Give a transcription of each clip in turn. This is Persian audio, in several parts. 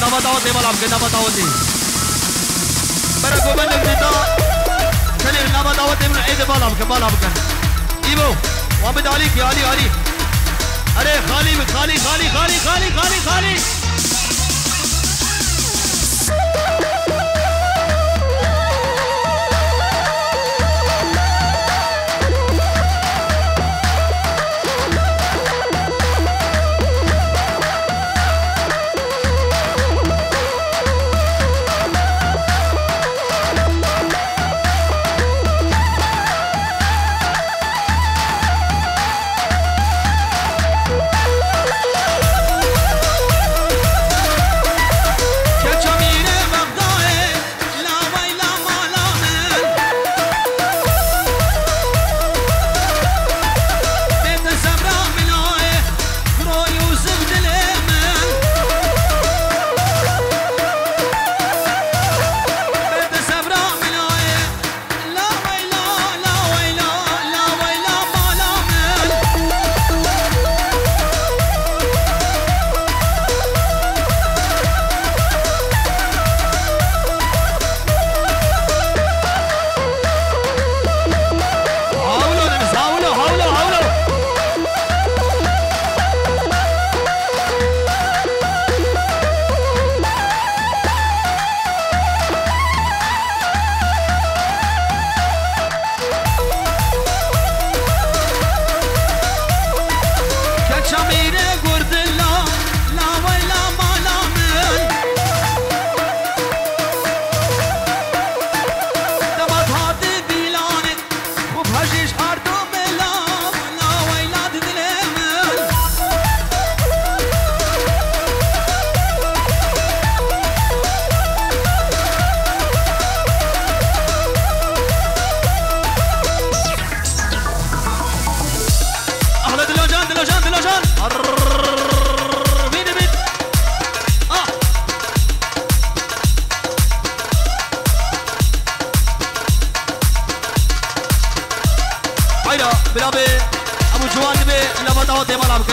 نبضاوتي ملعب نبضاوتي بركو من البداية كان نبضاوتي من عيد ملعب إيبو وعمد عليك يا علي أري خالي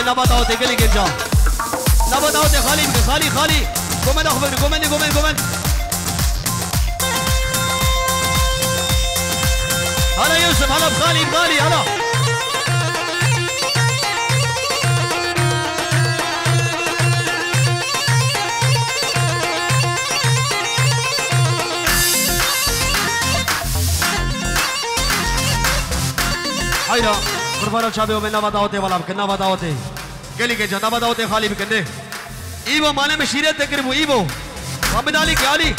نبضاوتي قلي قنجا نبضاوتي خالي قومن أخبرني قومن هلا يوسف هلا بخالي هلا حيرا قربان شابه من نبضاوتي ولا بكن نبضاوتي قلي قنجا نبضاوتي خالي بكنه إيبو مانا مشيرة تقربو إيبو وعمد عليك يا علي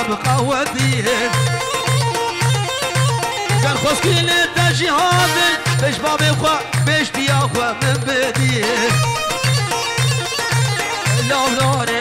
بقوتيه قال خسكين الدجي هذا بيش بابي خوا بيش بيا خوا من بديه لا وناري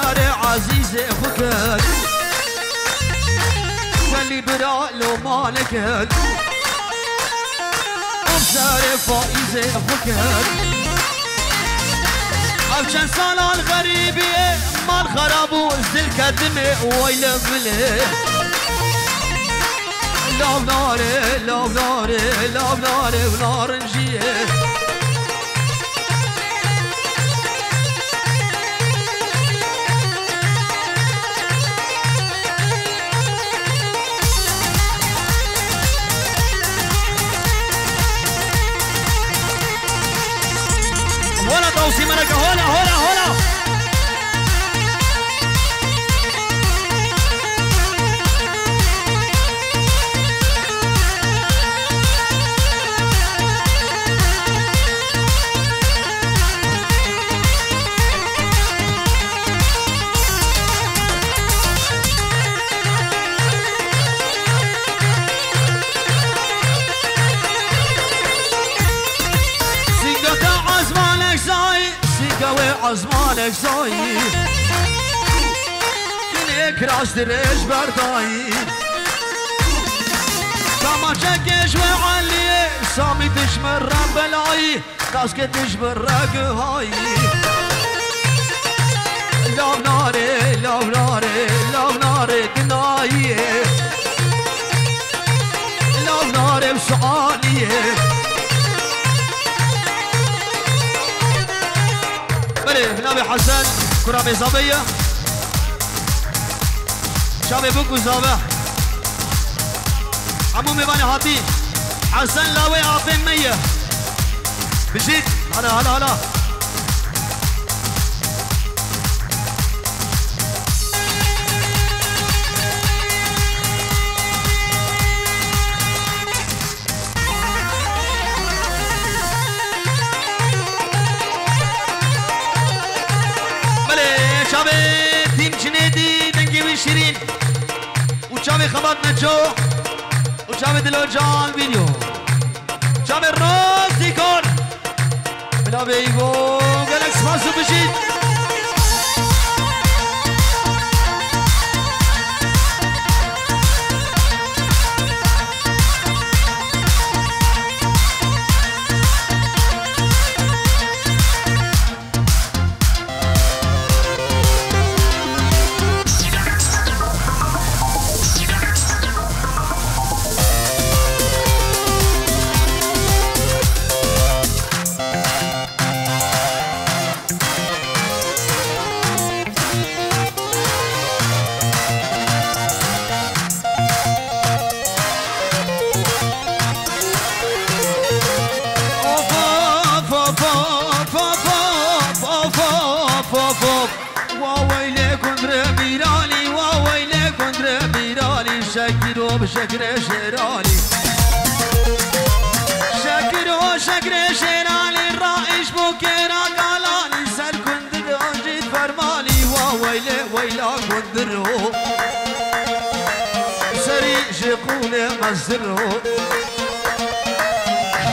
افسر عزيز فكر اللي برا لو مالك افسر فايز فكر افشن سالا الغريبي مال خرابو زل كدمي ويل بلي لو ناري لو ناري لو ناري ونار نجيه هلا توصي ملكة هلا هلا هلا عزمانك زاي كنك راش دريش برداي كما شكش وعلي سامي تشمر بلاي ناس كتشمر هاي لو ناري لو ناري لو ناري دناي لو ناري بسعالي نبي حسن كرامي زابية شابي بوكو زابة عمو ميباني هاتي حسن لاوي عاطين مية بجيت هلا هلا هلا شيرين وشامي خبط نجو وشامي دلو جان فيديو شامي الراس ديكور بلا بيجو جالكس ماسو بجيت شكر شيراني شكر شيراني الرائش بوكيرا قالاني سر كندر جيت فرماني وويلي ويلا كندرو سري شقولي مزرو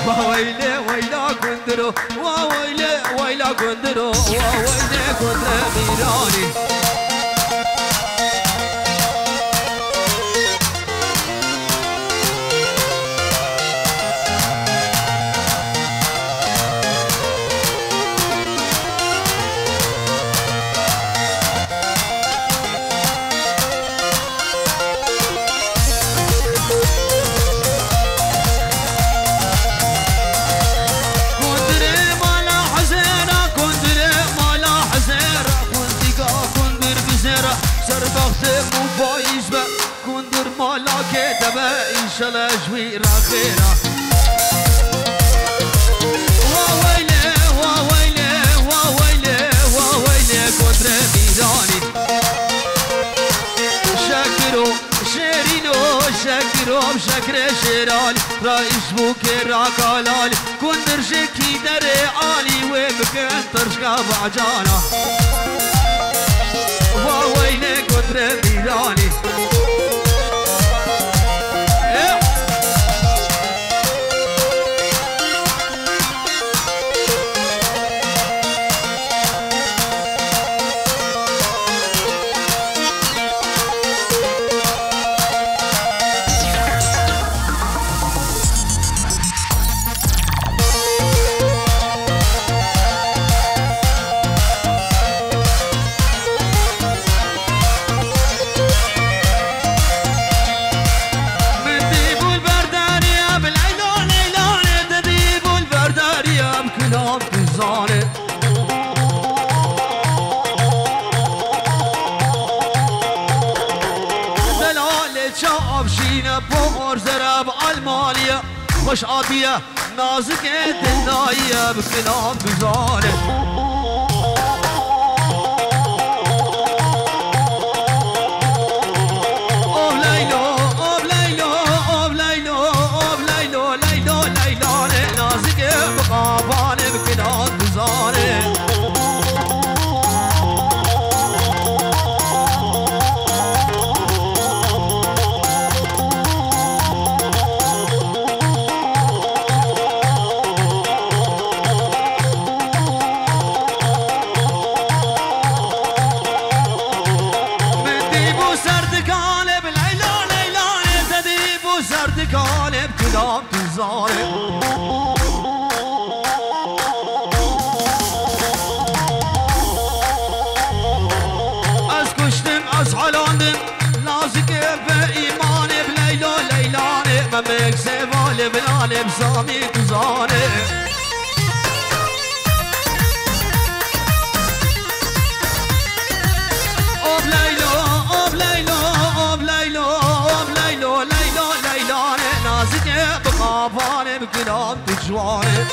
وويلي ويلا كندرو وويلي ويلا كندرو وويلي كندر ميراني إنشالله جويرة خيرة وويلي وويلي وويلي وويلي كدر ميداني شكرو شيرينو شكرو بشكر شيراني رئيس بوكيرا قالالي كندر شكي دري عالي وبكن ترشقى بعجانا وويلي كدر ميداني شاب شینه پر زرب المانیه خوش عادیه نازک دلاییه بکنام بزاره از کشتم از حالاندم نازکه به ایمان بلیلا لیلانه من مکسه واله بلانم سامی کزانه آب لیلا آب لیلا آب لیلا آب لیلا لیلا لیلانه نازکه بخوابانه بکنام تجوانه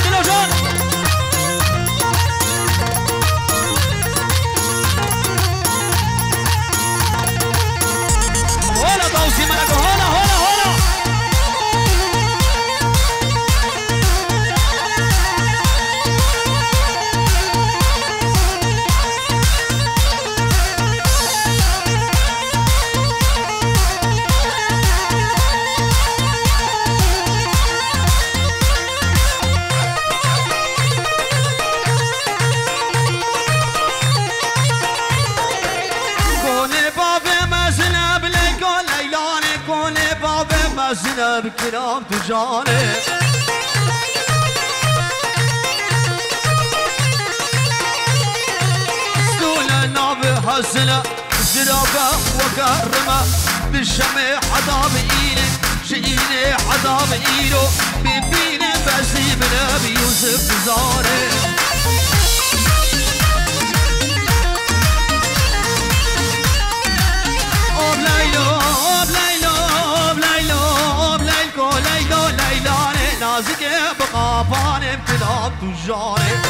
دلوشان هولا توصي ملك هولا زنب كلام تجاني سولة ناب حسنة زرابة وكرمة بالشمع حضاب إيلي شئيني حضاب إيلو ببيني بسيب نبي يوسف زاري أوب ليلو نازكه بقابانه بكلام تجانه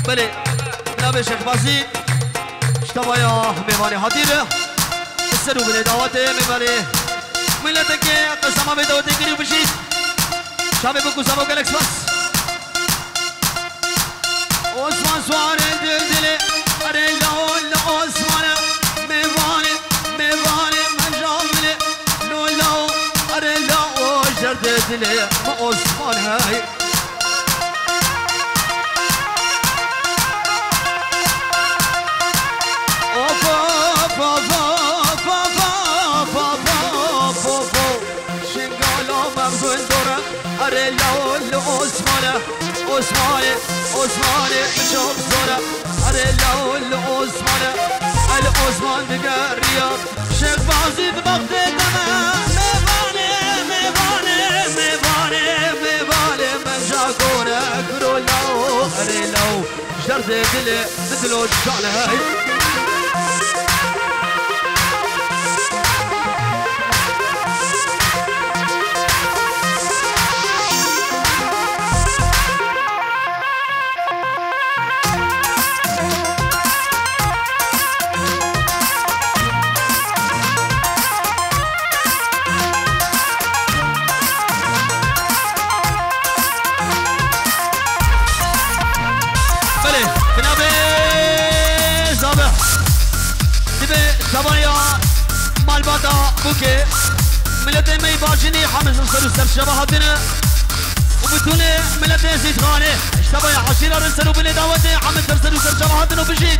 بله جناب شیخ بازی اشتبایا میوانی حدیبه سرو بله دعوته میوانی ملت که قسمه به دعوته گریو بشید شابه بکو سبا گلکس بس عثمان سوار دل دله اره لاول عثمان میوانی من جامله لولاو اره لاو جرد دله ما عثمان های اره لاول عثمانه بجام زوره اره لاول عثمان دیگر ریاد شیخ بازی وقت دمه میوانه من جاگونه کرو لاو اره لاو جرد دل مثلو جانه بوكي ملتي مي باجني حامز نصر وسر شبهاتنا وبتوني ملتي زيد خاني اشتبه يا عشيرة رسل وبني دعوتي حامز نصر وسر شبهاتنا وبجيت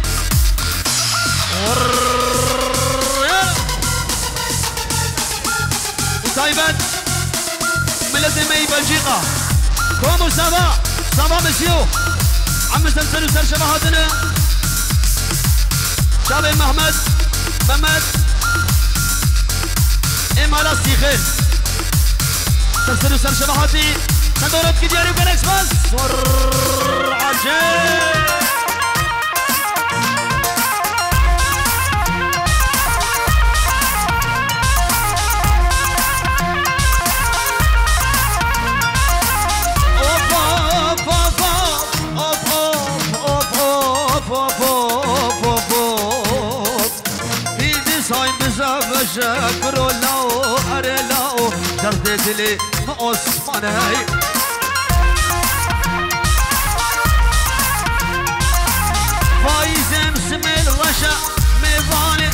وتايبت ملتي مي بلجيقة كومو سابا مسيو عم نصر وسر شبهاتنا شابي محمد امالا سيخير سرسلو سر شبهاتي سندورت كي دياري وكان اكسباس عجيب شكرو لاو أرلاو دردت لي عثماني فايزم سمل رشا ميفاني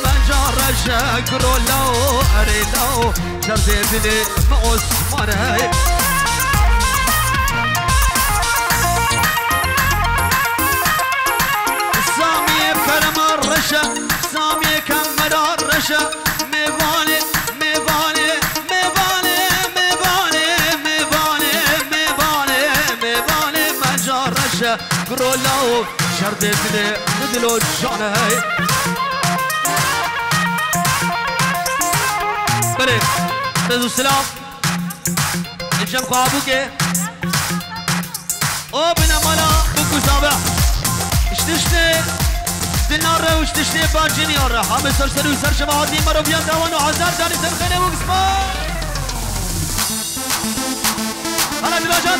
مجار شكرو لاو أرلاو دردت لي عثماني سامي كمرار رشا ميفاني مجار رشا قرولاو شردت لي ندلو جانهي بلي بزو السلام الجم قابوكي او بنا مالا بكو سابع اشتشتي دلنا روش تشتي باجيني ورا حامل سرسلو سر شبهاتي مرو بيان داوان وعزار داني سرخيني وقسما هلا دلاجات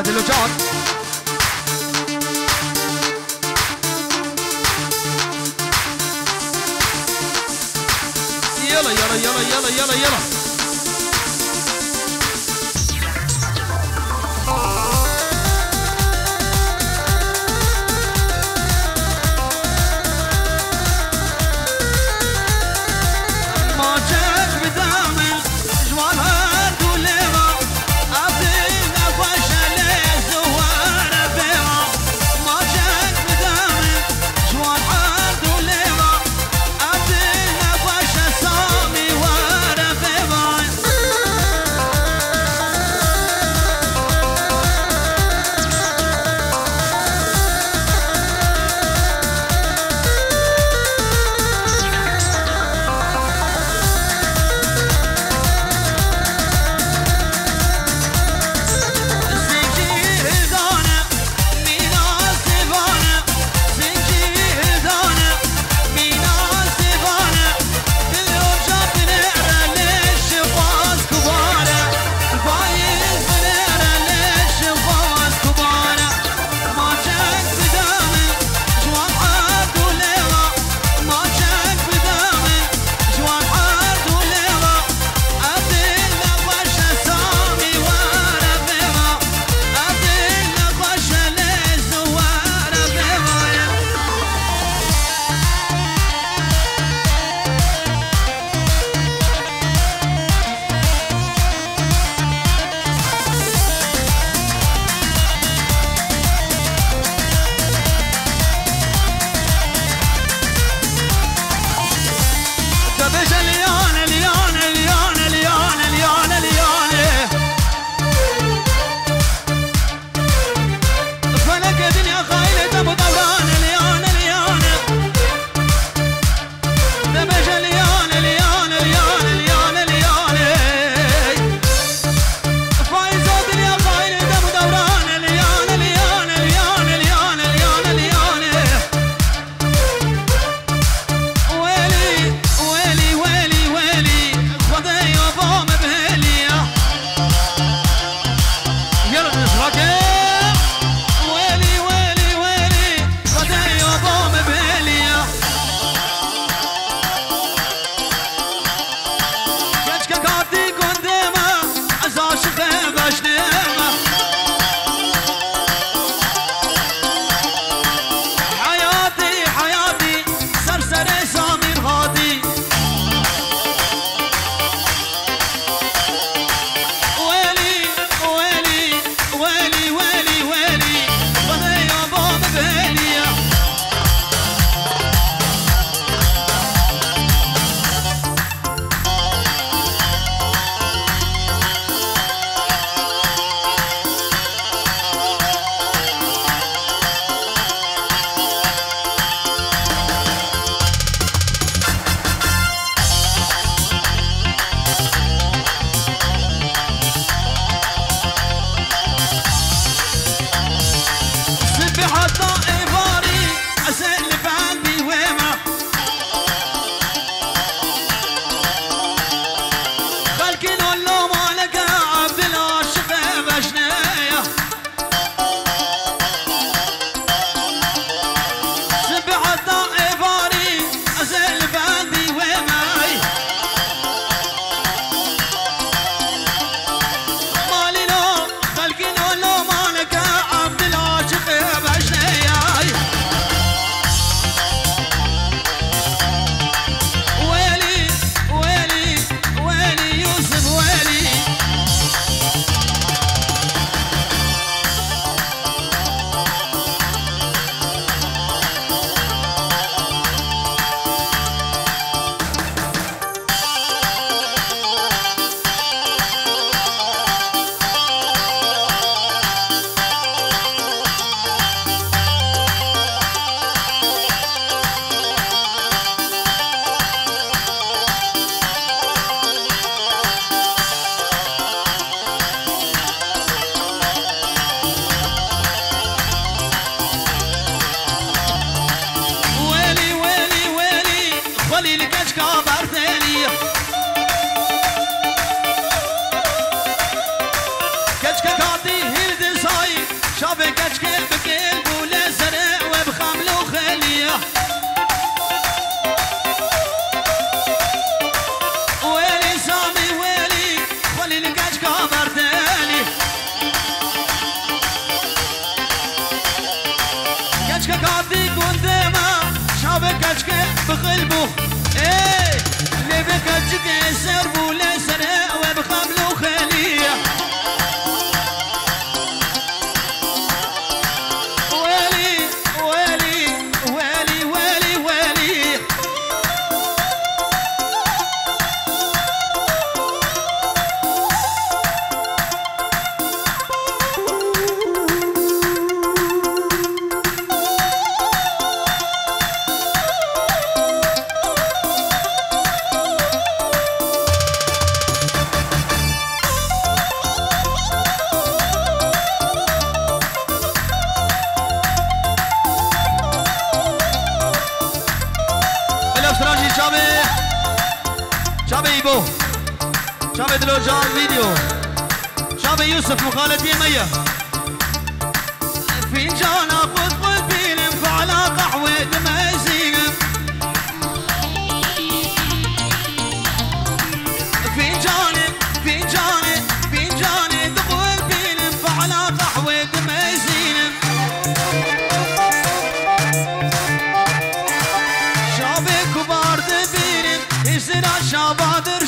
دلوجان يلا خليل كشكا بردالي كشكا كاتي هيرد ساي شابي كشكا بكيل بولا زرع وبخملو خليه ويلي سامي ويلي خليل كشكا بردالي كشكا كاتي قدامه شابي كشكا بقلبه ايه اللي بكشكا سر بولا زرع وبخملو خليه شابي دلو جان فيديو شابي يوسف مخالتي مية فنجان اخذ قلبي على قهوة مزين فنجان دخل بيلم على قهوة مزين شابي كبار دبيرم يصير شاباد